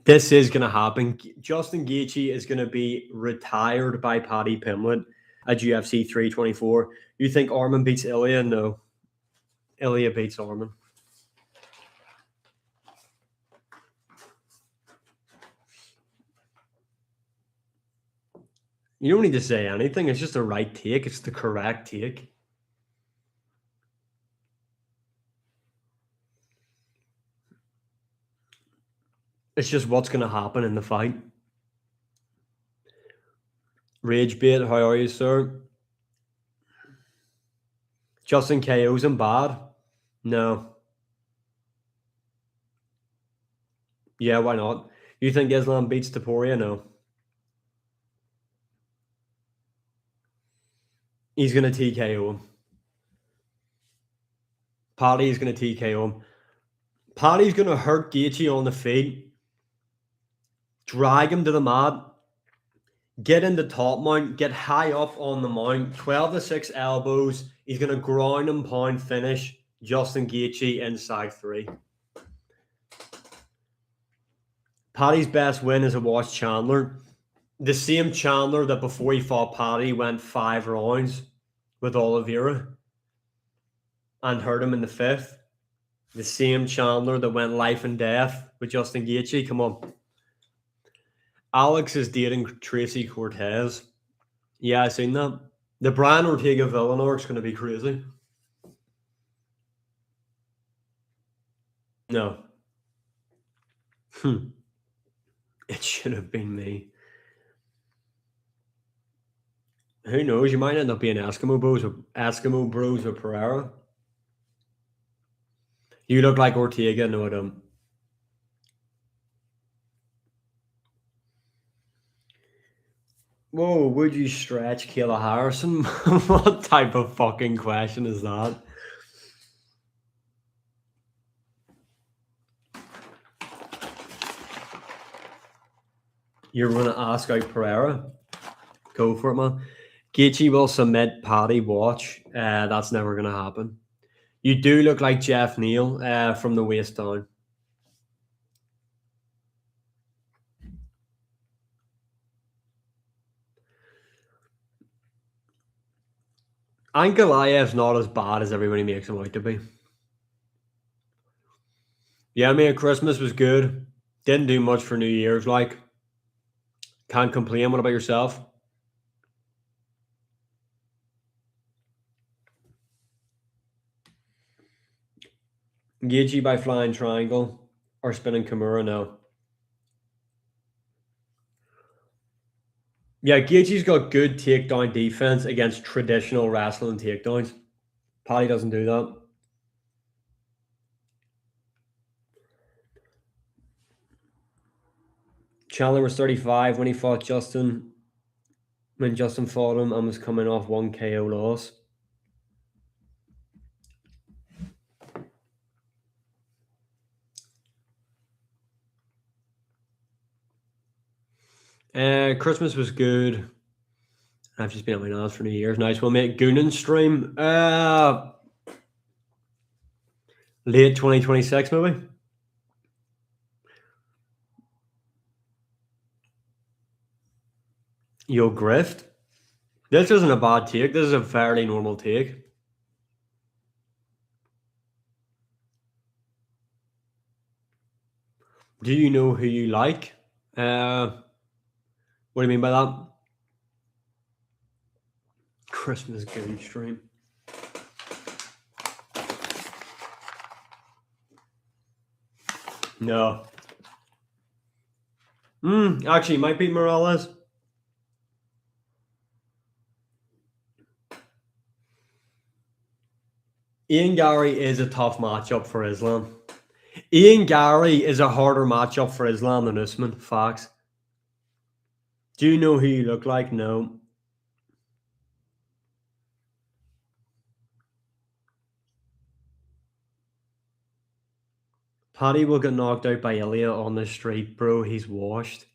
This is going to happen. Justin Gaethje is going to be retired by Paddy Pimblett at UFC 324. You think Arman beats Ilya? No. Ilya beats Arman. You don't need to say anything. It's just the right take. It's the correct take. It's just what's going to happen in the fight. Rage bait, how are you, sir? Justin KO's him bad? No. Yeah, why not? You think Islam beats Taporia? No. He's going to TKO him. Paddy's going to TKO him. Paddy's going to hurt Gaethje on the feet, drag him to the mat, get in the top mount, get high up on the mount, 12 to 6 elbows. He's going to ground and pound finish Justin Gaethje inside 3. Paddy's best win is against Chandler. The same Chandler that before he fought Paddy went 5 rounds with Oliveira and hurt him in the 5th. The same Chandler that went life and death with Justin Gaethje. Come on. Alex is dating Tracy Cortez. Yeah, I seen that. The Brian Ortega Villanor is going to be crazy. No. It should have been me. Who knows? You might end up being Eskimo Bros with Pereira. You look like Ortega. No, I don't. Whoa, would you stretch Kayla Harrison? What type of fucking question is that? You're going to ask out Pereira? Go for it, man. Gaethje will submit Paddy. Watch. That's never going to happen. You do look like Jeff Neal from the waist down. Ankalaev's not as bad as everybody makes him out to be. Yeah, I mean, Christmas was good. Didn't do much for New Year's, like. Can't complain. What about yourself? Gaethje by flying triangle or spinning Kimura? No. Yeah, Gaethje's got good takedown defense against traditional wrestling takedowns. Paddy doesn't do that. Chandler was 35 when he fought Justin. When Justin fought him and was coming off 1 KO loss. Christmas was good. I've just been on my nails for New Year's. Nice one, mate. Goonin stream. Late 2026, maybe. Yo, Grift. This isn't a bad take. This is a fairly normal take. Do you know who you like? What do you mean by that? Christmas Goon stream. No. Actually, might beat Morales. Ian Gary is a tough matchup for Islam. Ian Gary is a harder matchup for Islam than Usman. Facts. Do you know who you look like? No. Paddy will get knocked out by Ilya on the street, bro. He's washed.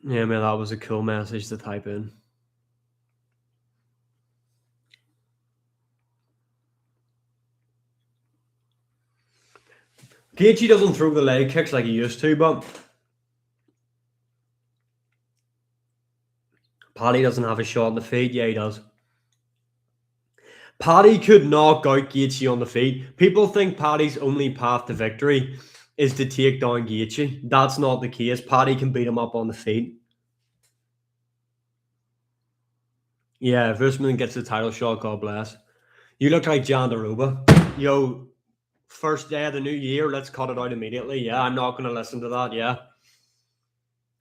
Yeah, man, that was a cool message to type in. Gaethje doesn't throw the leg kicks like he used to, but Paddy doesn't have a shot on the feet. Yeah, he does. Paddy could knock out Gaethje on the feet. People think Paddy's only path to victory is to take down Gaethje. That's not the case. Paddy can beat him up on the feet. Yeah, if Usman gets the title shot, God bless. You look like John Daroba. Yo, first day of the new year, let's cut it out immediately. Yeah, I'm not going to listen to that. Yeah.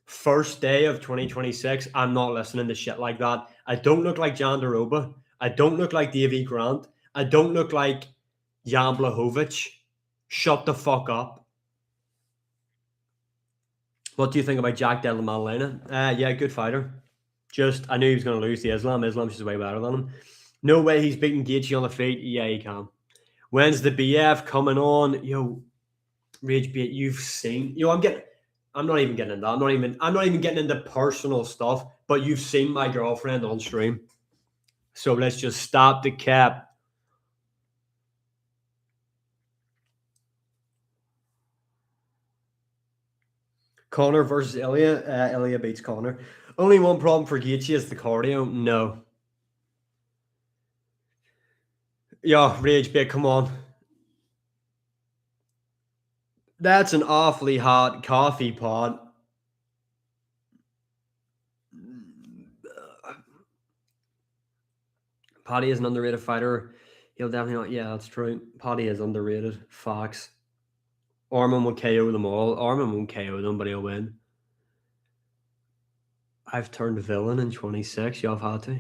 First day of 2026, I'm not listening to shit like that. I don't look like Jan Daroba. I don't look like Davy Grant. I don't look like Jan Blachowicz. Shut the fuck up. What do you think about Jack Della Maddalena? Yeah, good fighter. Just, I knew he was going to lose to Islam. Islam's just way better than him. No way he's beating Gaethje on the feet. Yeah, he can. When's the BF coming on? Yo, Rage Bait, you've seen. Yo, I'm not even getting into that. I'm not even getting into personal stuff, but you've seen my girlfriend on stream. So let's just stop the cap. Connor versus Ilya. Ilya beats Connor. Only one problem for Gaethje is the cardio. No. Yeah, Rage Bait, come on. That's an awfully hot coffee pot. Paddy is an underrated fighter. He'll definitely not. Yeah, that's true. Paddy is underrated. Facts. Armin will KO them all. Armin won't KO them, but he'll win. I've turned villain in 26. You've had to.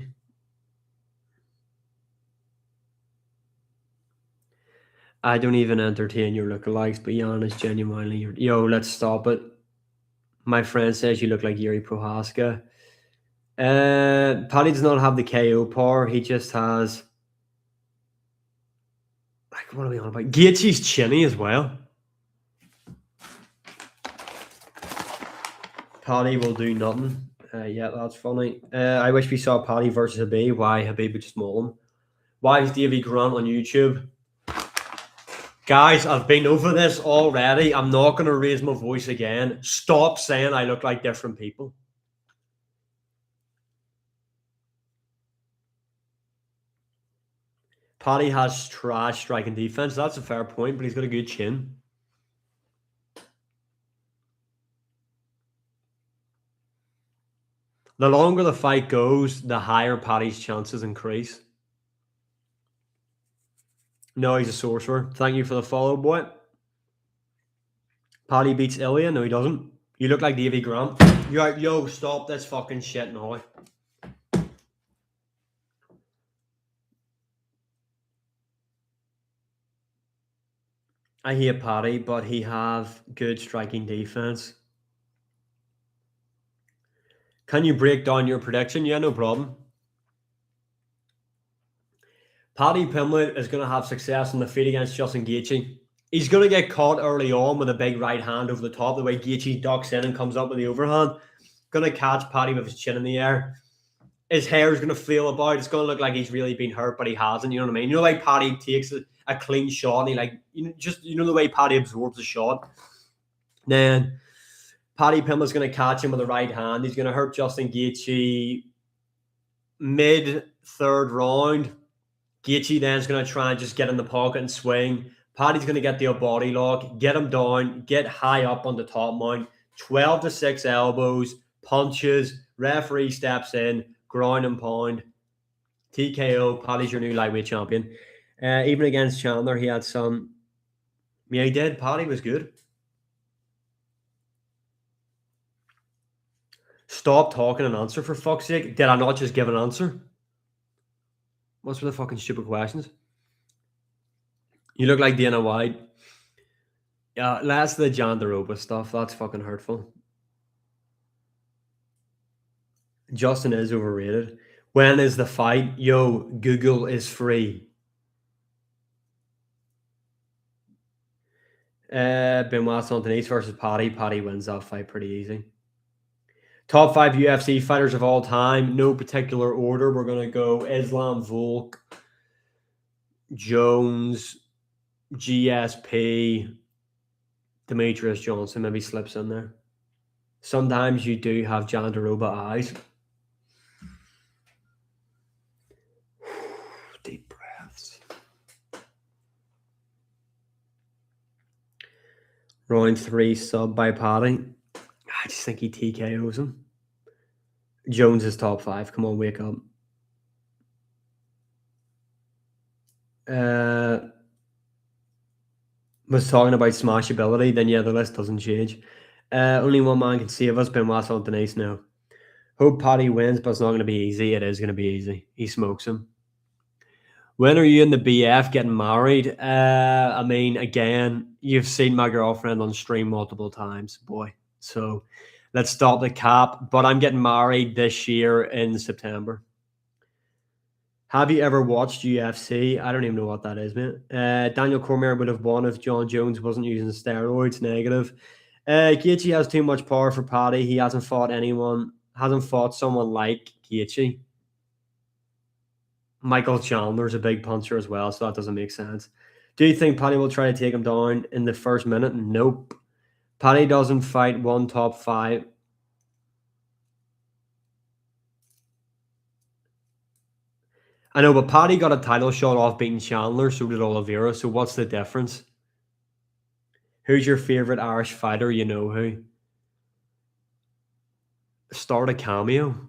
I don't even entertain your lookalikes, but Jan is genuinely your. Yo, let's stop it. My friend says you look like Yuri Prohaska. Paddy does not have the KO power. He just has. Like, what are we on about? Gaethje's chinny as well. Paddy will do nothing. Yeah, that's funny. I wish we saw Paddy versus Habib. Why Habib would just maul him? Why is Davy Grant on YouTube? Guys, I've been over this already. I'm not going to raise my voice again. Stop saying I look like different people. Paddy has trash striking defense. That's a fair point, but he's got a good chin. The longer the fight goes, the higher Paddy's chances increase. No, he's a sorcerer. Thank you for the follow, boy. Paddy beats Ilya. No, he doesn't. You look like Davy Grant. You're like, yo, stop this fucking shit now. I hate Paddy, but he have good striking defense. Can you break down your prediction? Yeah, no problem. Paddy Pimblett is going to have success in the fight against Justin Gaethje. He's going to get caught early on with a big right hand over the top, the way Gaethje ducks in and comes up with the overhand. Going to catch Paddy with his chin in the air. His hair is going to feel about. It's going to look like he's really been hurt, but he hasn't. You know what I mean? You know, like Paddy takes a clean shot, and he like you know the way Paddy absorbs a shot. Then Paddy Pimblett's going to catch him with the right hand. He's going to hurt Justin Gaethje mid third round. Gaethje then is going to try and just get in the pocket and swing. Paddy's going to get the body lock, get him down, get high up on the top mount. 12 to 6 elbows, punches, referee steps in, ground and pound. TKO, Paddy's your new lightweight champion. Even against Chandler, he had some. Yeah, he did. Paddy was good. Stop talking and answer, for fuck's sake. Did I not just give an answer? What's with the fucking stupid questions? You look like Dana White. Yeah, that's the John Daroba stuff. That's fucking hurtful. Justin is overrated. When is the fight? Yo, Google is free. Benoit Saint-Denis versus Paddy. Paddy wins that fight pretty easy. Top 5 UFC fighters of all time. No particular order. We're going to go Islam, Volk, Jones, GSP, Demetrius Johnson maybe slips in there. Sometimes you do have Jandaroba eyes. Deep breaths. Round 3 sub by Paddy. I just think he TKOs him. Jones is top 5. Come on, wake up. Was talking about smashability, then yeah, the list doesn't change. Only one man can save us, Benoit Denise now. Hope Paddy wins, but it's not going to be easy. It is going to be easy. He smokes him. When are you in the BF getting married? I mean, again, you've seen my girlfriend on stream multiple times, boy. So let's stop the cap. But I'm getting married this year in September. Have you ever watched UFC? I don't even know what that is, man. Daniel Cormier would have won if John Jones wasn't using steroids. Negative. Gaethje has too much power for Paddy. He hasn't fought someone like Gaethje. Michael Chandler's a big puncher as well, so that doesn't make sense. Do you think Paddy will try to take him down in the first minute? Nope. Paddy doesn't fight one top 5. I know, but Paddy got a title shot off beating Chandler, so did Oliveira. So what's the difference? Who's your favorite Irish fighter? You know who? Start a cameo.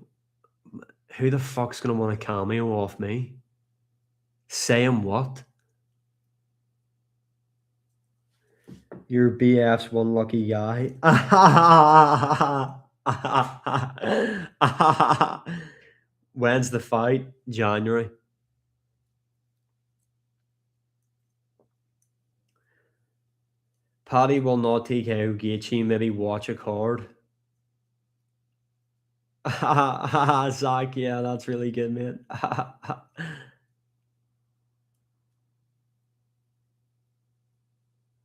Who the fuck's gonna want a cameo off me? Saying what? Your BF's one lucky guy. When's the fight? January. Paddy will not TKO Gaethje. Maybe watch a card. Zach, yeah, that's really good, man.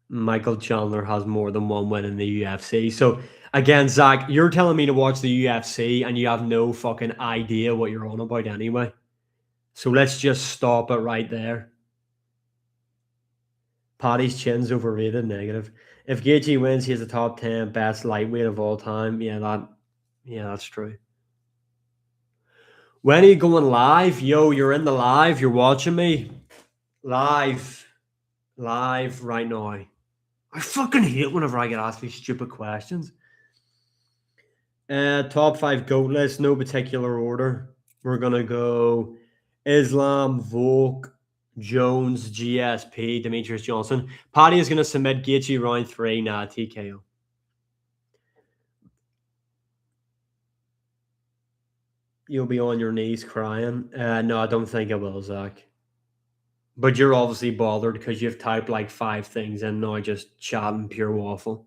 Michael Chandler has more than one win in the UFC. So again, Zach, you're telling me to watch the UFC and you have no fucking idea what you're on about anyway. So let's just stop it right there. Paddy's chin's overrated. Negative. If Gaethje wins, he has the top 10 best lightweight of all time. Yeah, that's true. When are you going live? Yo, you're in the live. You're watching me. Live right now. I fucking hate whenever I get asked these stupid questions. Top 5 GOAT list, no particular order. We're gonna go Islam, Volk, Jones, GSP, Demetrius Johnson. Paddy is gonna submit Gaethje round 3. Nah, TKO. You'll be on your knees crying. No, I don't think I will, Zach. But you're obviously bothered because you've typed like 5 things and now just chatting pure waffle.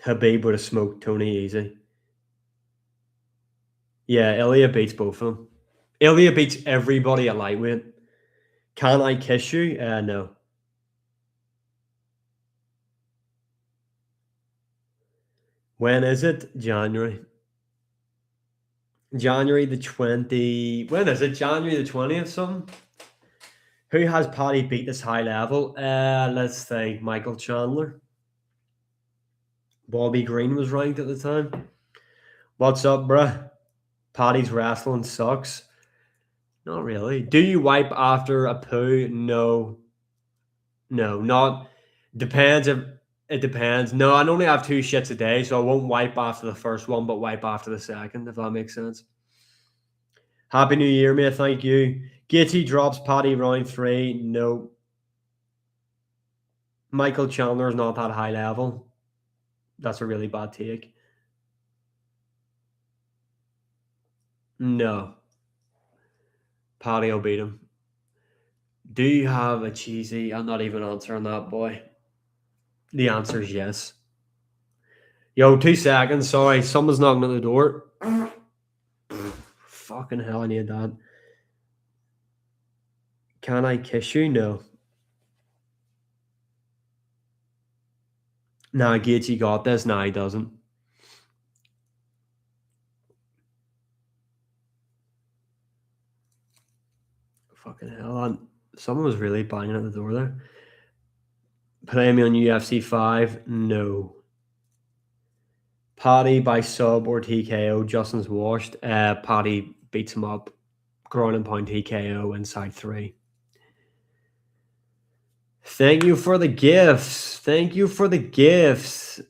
Habib would have smoked Tony easy. Yeah, Ilya beats both of them. Ilya beats everybody at lightweight. Can I kiss you? No. When is it? January. January the 20. When is it? January the 20th, something? Who has Paddy beat this high level? Let's think. Michael Chandler. Bobby Green was ranked at the time. What's up, bruh? Paddy's wrestling sucks. Not really. Do you wipe after a poo? No. No, not. Depends if it depends. No, I only have 2 shits a day, so I won't wipe after the first one, but wipe after the second, if that makes sense. Happy New Year, mate. Thank you. Gaethje drops Paddy round 3. No. Michael Chandler is not that high level. That's a really bad take. No. Paddy will beat him. Do you have a cheesy? I'm not even answering that, boy. The answer is yes. Yo, 2 seconds. Sorry, someone's knocking at the door. Fucking hell, I need that. Can I kiss you? No. Nah, Gaethje got this. Nah, he doesn't. Fucking hell. Someone was really banging at the door there. Play me on UFC 5? No. Paddy by sub or TKO. Justin's washed. Paddy beats him up. Groin and pound TKO inside 3. Thank you for the gifts. Thank you for the gifts.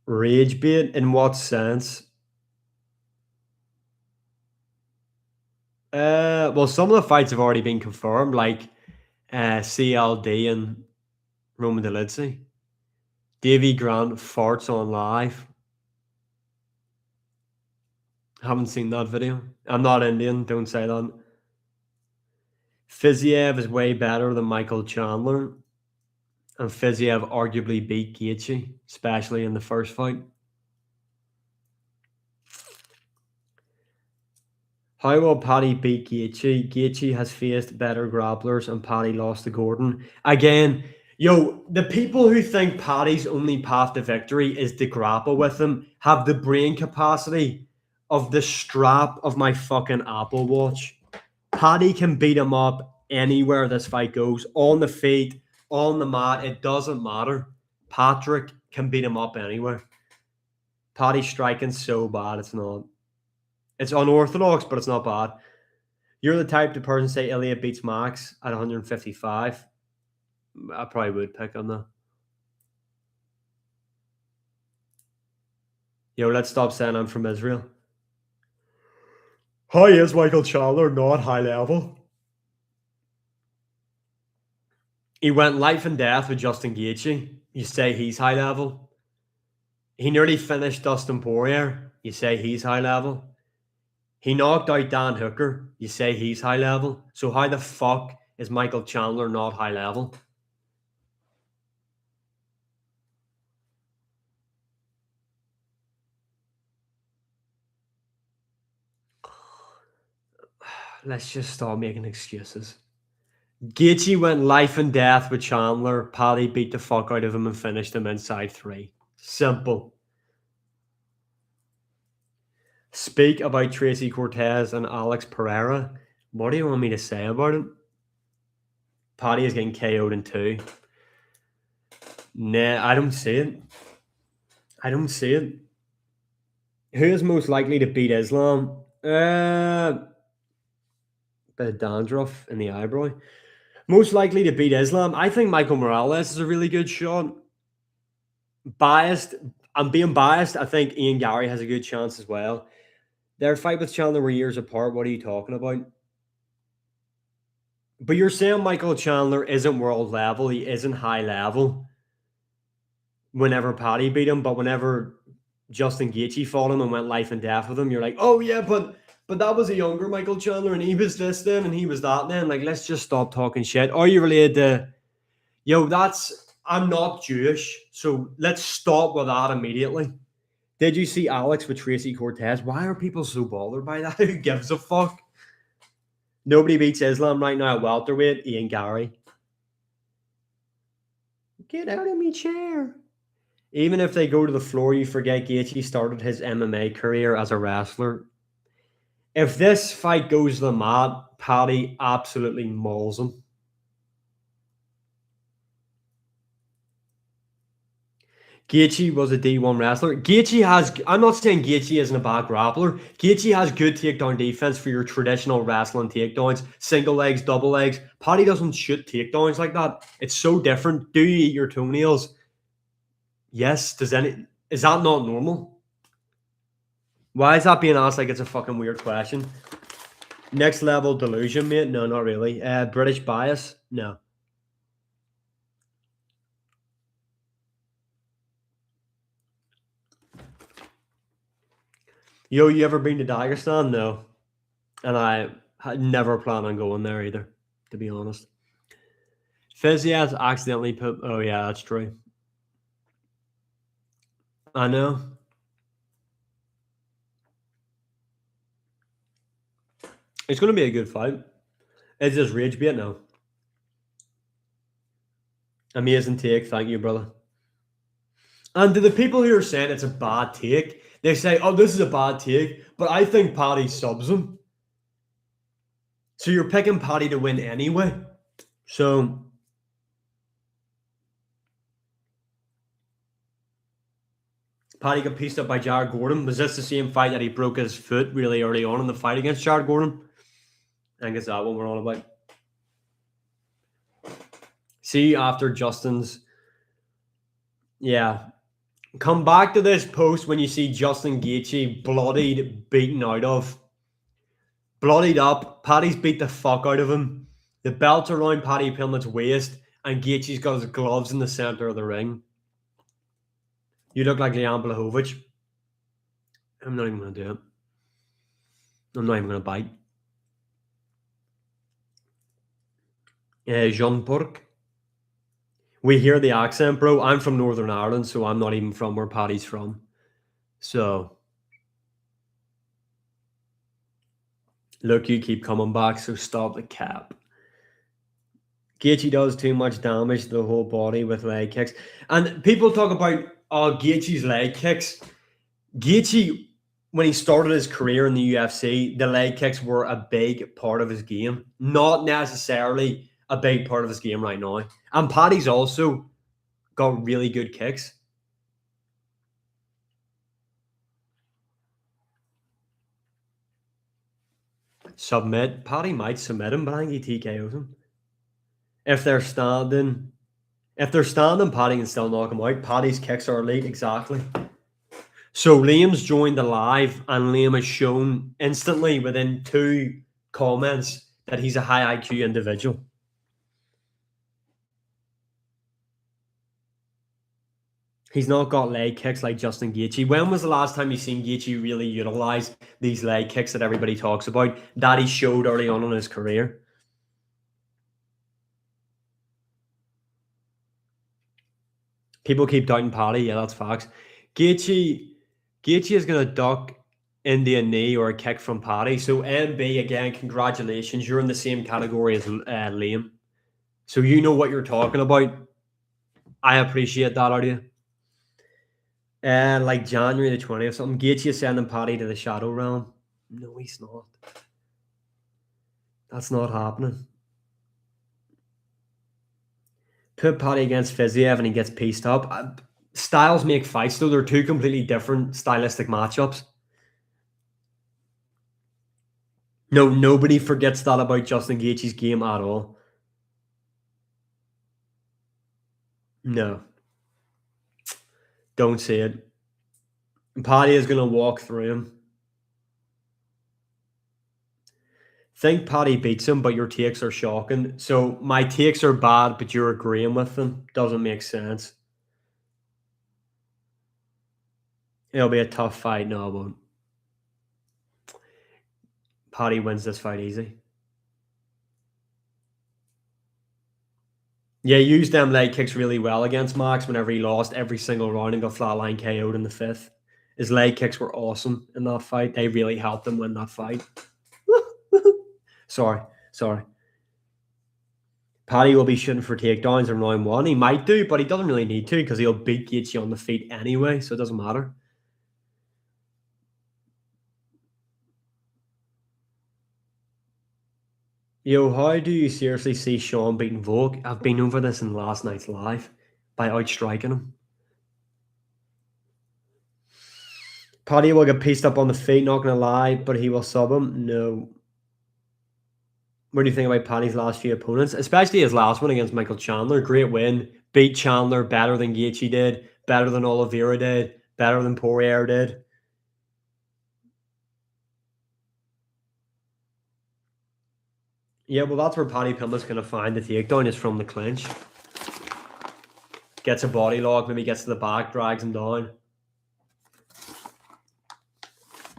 Rage bait? In what sense? Well, some of the fights have already been confirmed, like CLD and Roman Dolidze. Davy Grant farts on live. Haven't seen that video. I'm not Indian, don't say that. Fiziev is way better than Michael Chandler. And Fiziev arguably beat Gaethje, especially in the first fight. How will Paddy beat Gaethje? Gaethje has faced better grapplers and Paddy lost to Gordon. Again, the people who think Paddy's only path to victory is to grapple with him have the brain capacity of the strap of my fucking Apple Watch. Paddy can beat him up anywhere this fight goes. On the feet, on the mat, it doesn't matter. Patrick can beat him up anywhere. Paddy's striking so bad, it's not. It's unorthodox, but it's not bad. You're the type of person say Ilya beats Max at 155. I probably would pick on that. Let's stop saying I'm from Israel. How is Michael Chandler not high level? He went life and death with Justin Gaethje. You say he's high level. He nearly finished Dustin Poirier. You say he's high level. He knocked out Dan Hooker. You say he's high level. So how the fuck is Michael Chandler not high level? Let's just stop making excuses. Gaethje went life and death with Chandler. Paddy beat the fuck out of him and finished him inside 3. Simple. Speak about Tracy Cortez and Alex Pereira. What do you want me to say about it? Paddy is getting KO'd in 2. Nah, I don't see it. I don't see it. Who is most likely to beat Islam? Bit of dandruff in the eyebrow. Most likely to beat Islam? I think Michael Morales is a really good shot. Biased. I'm being biased. I think Ian Gary has a good chance as well. Their fight with Chandler were years apart. What are you talking about? But you're saying Michael Chandler isn't world level. He isn't high level. Whenever Paddy beat him, but whenever Justin Gaethje fought him and went life and death with him, you're like, oh yeah, but that was a younger Michael Chandler and he was this then and he was that then. Like, let's just stop talking shit. Are you related to, I'm not Jewish, so let's stop with that immediately. Did you see Alex with Tracy Cortez? Why are people so bothered by that? Who gives a fuck? Nobody beats Islam right now at welterweight. Ian Gary. Get out of me chair. Even if they go to the floor, you forget Gaethje started his MMA career as a wrestler. If this fight goes to the mat, Paddy absolutely mauls him. Gaethje was a D1 wrestler. I'm not saying Gaethje isn't a bad grappler. Gaethje has good takedown defense for your traditional wrestling takedowns. Single legs, double legs. Paddy doesn't shoot takedowns like that. It's so different. Do you eat your toenails? Yes. Is that not normal? Why is that being asked like it's a fucking weird question? Next level delusion, mate? No, not really. British bias? No. You ever been to Dagestan? No. And I never plan on going there either, to be honest. Fiziaz accidentally put... Oh, yeah, that's true. I know. It's going to be a good fight. It's just rage bait now. Amazing take. Thank you, brother. And to the people who are saying it's a bad take, they say, oh, this is a bad take, but I think Paddy subs him. So you're picking Paddy to win anyway. So Paddy got pieced up by Jared Gordon. Was this the same fight that he broke his foot really early on in the fight against Jared Gordon? I think it's that one we're on about. See, after Justin's, yeah. Come back to this post when you see Justin Gaethje bloodied, beaten out of. Bloodied up. Paddy's beat the fuck out of him. The belt's around Paddy Pimblett's waist, and Gaethje's got his gloves in the center of the ring. You look like Leon Blachowicz. I'm not even going to do it. I'm not even going to bite. Jean Pork. We hear the accent, bro. I'm from Northern Ireland, so I'm not even from where Paddy's from. So, look, you keep coming back, so stop the cap. Gaethje does too much damage to the whole body with leg kicks. And people talk about, Gaethje's leg kicks. Gaethje, when he started his career in the UFC, the leg kicks were a big part of his game. Not necessarily a big part of his game right now. And Paddy's also got really good kicks. Submit. Paddy might submit him, but I think he TKOs him. If they're standing, Paddy can still knock him out. Paddy's kicks are elite, exactly. So Liam's joined the live, and Liam has shown instantly within 2 comments that he's a high IQ individual. He's not got leg kicks like Justin Gaethje. When was the last time you seen Gaethje really utilize these leg kicks that everybody talks about that he showed early on in his career? People keep doubting Paddy. Yeah, that's facts. Gaethje is going to duck into a knee or a kick from Paddy. So MB, again, congratulations. You're in the same category as Liam. So you know what you're talking about. I appreciate that out of you. Like January the 20th, something. Gaethje is sending Paddy to the Shadow Realm. No, he's not. That's not happening. Put Paddy against Fiziev and he gets pieced up. Styles make fights, though. They're 2 completely different stylistic matchups. No, nobody forgets that about Justin Gaethje's game at all. No. Don't say it. Paddy is going to walk through him. Think Paddy beats him, but your takes are shocking. So my takes are bad, but you're agreeing with them. Doesn't make sense. It'll be a tough fight. No, it won't. Paddy wins this fight easy. Yeah, he used them leg kicks really well against Max whenever he lost every single round and got flatline KO'd in the 5th. His leg kicks were awesome in that fight. They really helped him win that fight. Sorry. Paddy will be shooting for takedowns in round 1. He might do, but he doesn't really need to because he'll beat Gaethje on the feet anyway, so it doesn't matter. Yo, how do you seriously see Sean beating Volk? I've been over this in last night's live by outstriking him. Paddy will get pieced up on the feet, not going to lie, but he will sub him. No. What do you think about Paddy's last few opponents? Especially his last one against Michael Chandler. Great win. Beat Chandler better than Gaethje did, better than Oliveira did, better than Poirier did. Yeah, well, that's where Paddy Pimblett's going to find the takedown is from the clinch. Gets a body lock, maybe gets to the back, drags him down.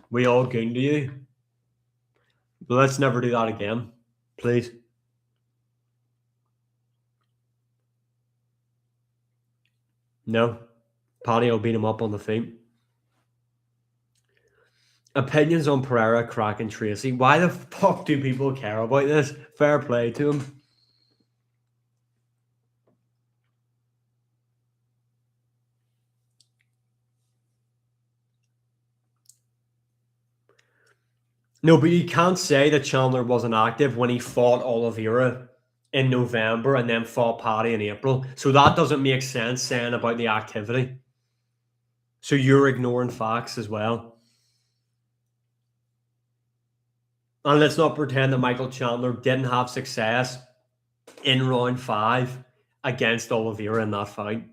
We all goon to you. But let's never do that again, please. No. Paddy will beat him up on the feet. Opinions on Pereira, Crack, and Tracy. Why the fuck do people care about this? Fair play to him. No, but you can't say that Chandler wasn't active when he fought Oliveira in November and then fought Paddy in April. So that doesn't make sense saying about the activity. So you're ignoring facts as well. And let's not pretend that Michael Chandler didn't have success in round 5 against Oliveira in that fight.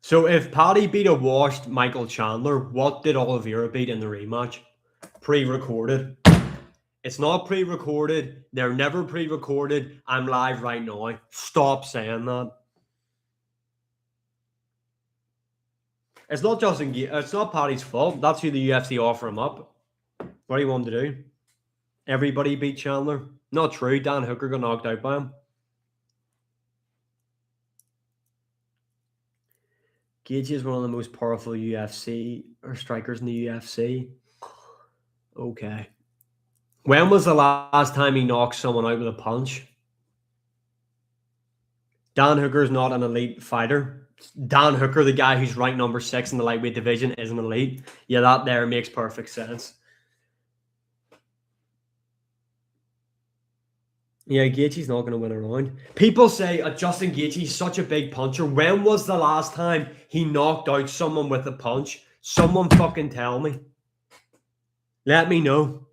So if Paddy beat a washed Michael Chandler, what did Oliveira beat in the rematch? Pre-recorded. It's not pre-recorded. They're never pre-recorded. I'm live right now. Stop saying that. It's not it's not Paddy's fault. That's who the UFC offer him up. What do you want him to do? Everybody beat Chandler? Not true. Dan Hooker got knocked out by him. Gaethje is one of the most powerful UFC or strikers in the UFC. Okay. When was the last time he knocked someone out with a punch? Dan Hooker's not an elite fighter. Dan Hooker, the guy who's ranked number 6 in the lightweight division, is an elite. Yeah, that there makes perfect sense. Yeah, Gaethje's not going to win a round. People say Justin Gaethje's such a big puncher. When was the last time he knocked out someone with a punch? Someone fucking tell me. Let me know.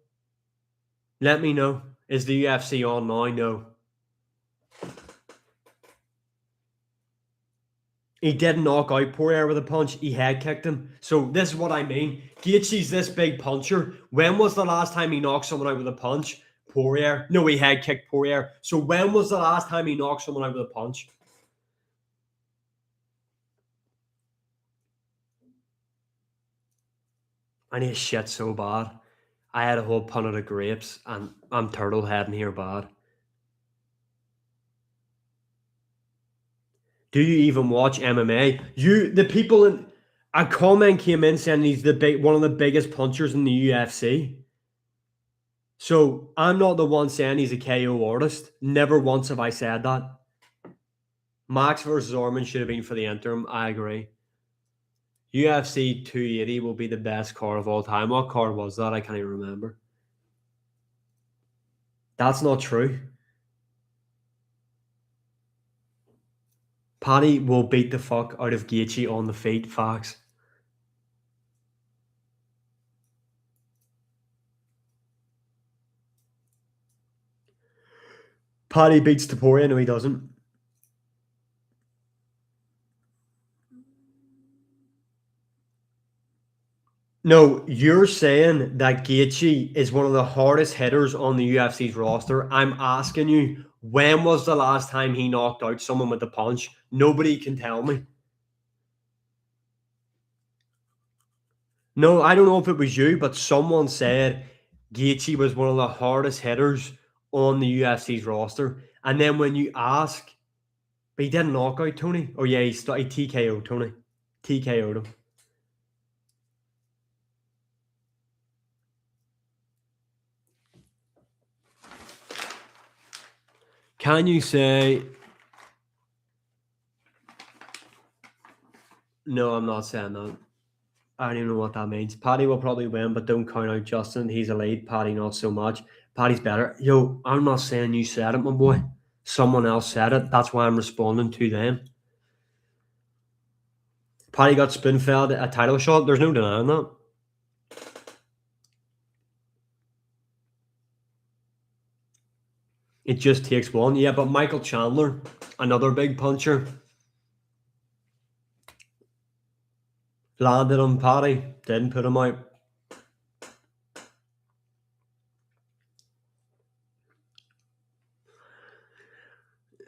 Let me know. Is the UFC on now? No. He didn't knock out Poirier with a punch. He head kicked him. So this is what I mean. Gaethje's this big puncher. When was the last time he knocked someone out with a punch? Poirier. No, he head kicked Poirier. So when was the last time he knocked someone out with a punch? I need shit so bad. I had a whole punnet of grapes and I'm turtle heading here bad. Do you even watch MMA? The people in a comment came in saying he's one of the biggest punchers in the UFC. So I'm not the one saying he's a KO artist. Never once have I said that. Max versus Orman should have been for the interim. I agree. UFC 280 will be the best card of all time. What card was that? I can't even remember. That's not true. Paddy will beat the fuck out of Gaethje on the feet. Facts. Paddy beats Taporia. No, he doesn't. No, you're saying that Gaethje is one of the hardest hitters on the UFC's roster. I'm asking you, when was the last time he knocked out someone with a punch? Nobody can tell me. No, I don't know if it was you, but someone said Gaethje was one of the hardest hitters on the UFC's roster. And then when you ask, but he didn't knock out Tony. Oh yeah, he TKO'd Tony. TKO'd him. Can you say... No, I'm not saying that. I don't even know what that means. Paddy will probably win, but don't count out Justin. He's a lead. Paddy not so much. Paddy's better. Yo, I'm not saying you said it, my boy. Someone else said it. That's why I'm responding to them. Paddy got spoon-fed a title shot. There's no denying that. It just takes one. Yeah, but Michael Chandler, another big puncher, landed on Paddy. Didn't put him out.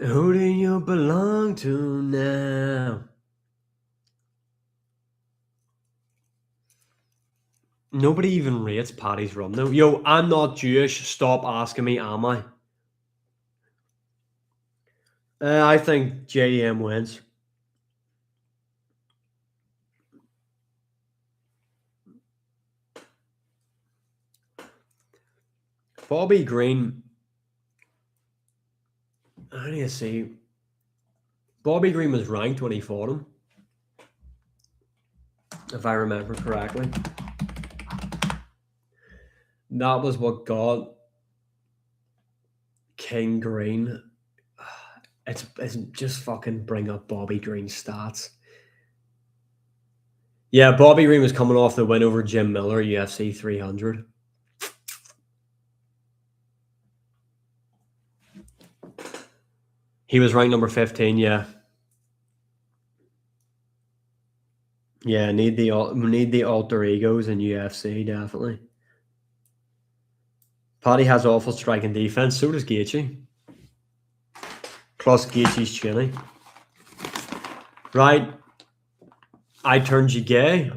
Who do you belong to now? Nobody even rates Paddy's run though. Yo, I'm not Jewish. Stop asking me, am I? I think JDM wins. Bobby Green. I need to see. Bobby Green was ranked when he fought him, if I remember correctly. That was what got King Green. It's just fucking bring up Bobby Green's stats. Yeah, Bobby Green was coming off the win over Jim Miller at UFC 300. He was ranked number 15, yeah. Yeah, need the alter egos in UFC, definitely. Paddy has awful striking defense, so does Gaethje. Plus Gaethje's chinny. Right. I turned you gay.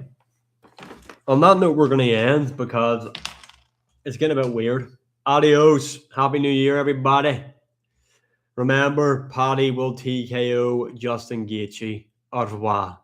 On that note, we're going to end because it's getting a bit weird. Adios. Happy New Year, everybody. Remember, Paddy will TKO Justin Gaethje. Au revoir.